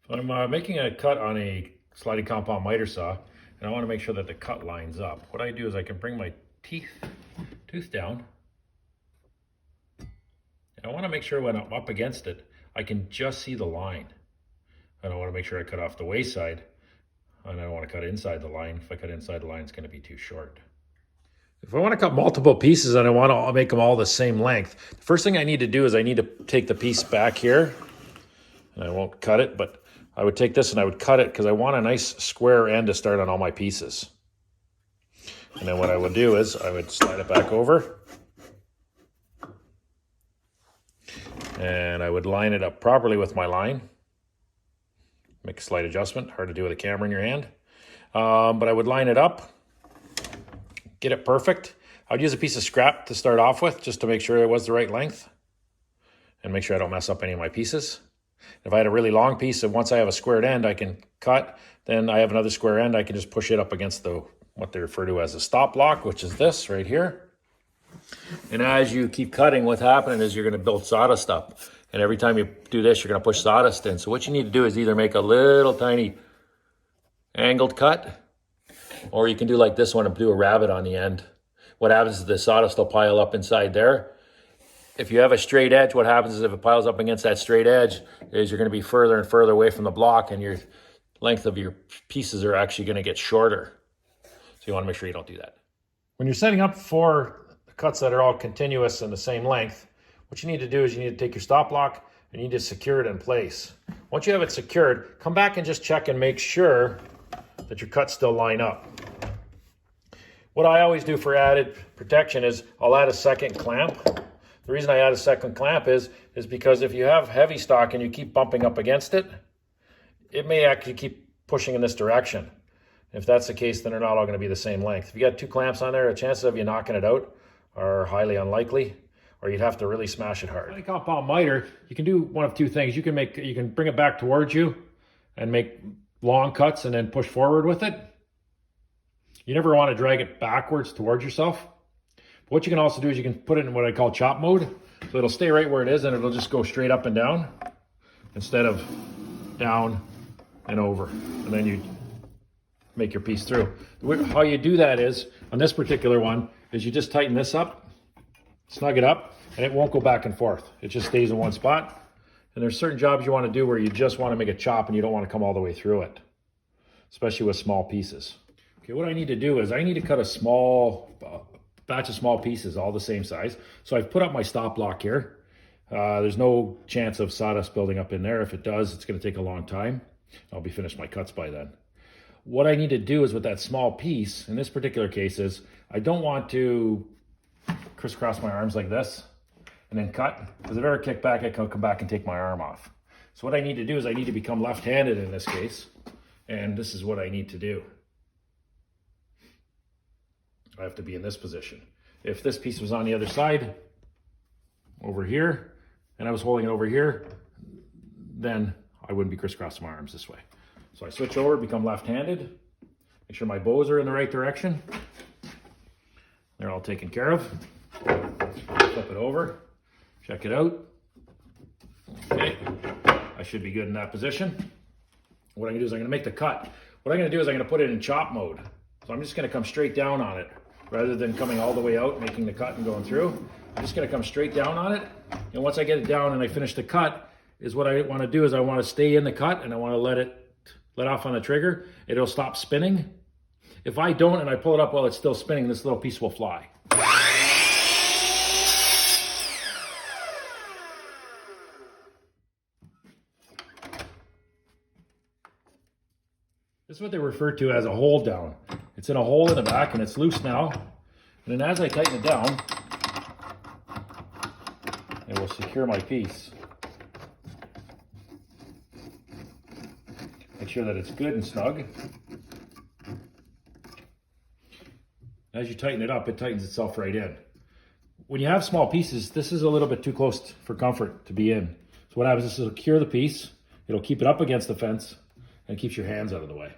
So I'm making a cut on a sliding compound miter saw, and I want to make sure that the cut lines up. What I do is I can bring my tooth down, and I want to make sure when I'm up against it, I can just see the line. And I want to make sure I cut off the wayside, and I don't want to cut inside the line. If I cut inside the line, it's going to be too short. If I want to cut multiple pieces and I want to make them all the same length, the first thing I need to do is I need to take the piece back here, and I won't cut it, but I would take this and I would cut it because I want a nice square end to start on all my pieces. And then what I would do is I would slide it back over, and I would line it up properly with my line. Make a slight adjustment, hard to do with a camera in your hand. But I would line it up, get it perfect. I would use a piece of scrap to start off with just to make sure it was the right length and make sure I don't mess up any of my pieces. If I had a really long piece and once I have a squared end I can cut, then I have another square end, I can just push it up against what they refer to as a stop block, which is this right here. And as you keep cutting, what's happening is you're going to build sawdust up. And every time you do this, you're going to push sawdust in. So what you need to do is either make a little tiny angled cut, or you can do like this one and do a rabbit on the end. What happens is the sawdust will pile up inside there. If you have a straight edge, what happens is if it piles up against that straight edge, is you're going to be further and further away from the block, and your length of your pieces are actually going to get shorter. So you want to make sure you don't do that. When you're setting up for cuts that are all continuous and the same length, what you need to do is you need to take your stop block and you need to secure it in place. Once you have it secured, come back and just check and make sure that your cuts still line up. What I always do for added protection is I'll add a second clamp. The reason I add a second clamp is because if you have heavy stock and you keep bumping up against it, it may actually keep pushing in this direction. If that's the case, then they're not all going to be the same length. If you got two clamps on there, the chances of you knocking it out are highly unlikely, or you'd have to really smash it hard. Sliding compound miter, you can do one of two things. You can bring it back towards you and make long cuts and then push forward with it. You never want to drag it backwards towards yourself. But what you can also do is you can put it in what I call chop mode. So it'll stay right where it is and it'll just go straight up and down instead of down and over. And then you make your piece through. How you do that is, on this particular one, is you just tighten this up, snug it up, and it won't go back and forth. It just stays in one spot. And there's certain jobs you want to do where you just want to make a chop and you don't want to come all the way through it, especially with small pieces. Okay, what I need to do is I need to cut a small batch of small pieces, all the same size. So I've put up my stop block here. There's no chance of sawdust building up in there. If it does, it's going to take a long time. I'll be finished my cuts by then. What I need to do is with that small piece, in this particular case, is I don't want to crisscross my arms like this and then cut, because if I ever kick back, I can come back and take my arm off. So what I need to do is I need to become left-handed in this case, and this is what I need to do. I have to be in this position. If this piece was on the other side, over here, and I was holding it over here, then I wouldn't be crisscrossing my arms this way. So I switch over, become left-handed, make sure my bows are in the right direction. They're all taken care of. Flip it over, check it out. Okay, I should be good in that position. What I'm gonna do is I'm gonna make the cut. What I'm gonna do is I'm gonna put it in chop mode. So I'm just gonna come straight down on it. Rather than coming all the way out, making the cut and going through, I'm just gonna come straight down on it. And once I get it down and I finish the cut, is what I wanna do is I wanna stay in the cut and I wanna let off on the trigger. It'll stop spinning. If I don't and I pull it up while it's still spinning, this little piece will fly. This is what they refer to as a hold down. It's in a hole in the back and it's loose now. And then as I tighten it down, it will secure my piece. Make sure that it's good and snug. As you tighten it up, it tightens itself right in. When you have small pieces, this is a little bit too close for comfort to be in. So what happens is it'll secure the piece, it'll keep it up against the fence, and it keeps your hands out of the way.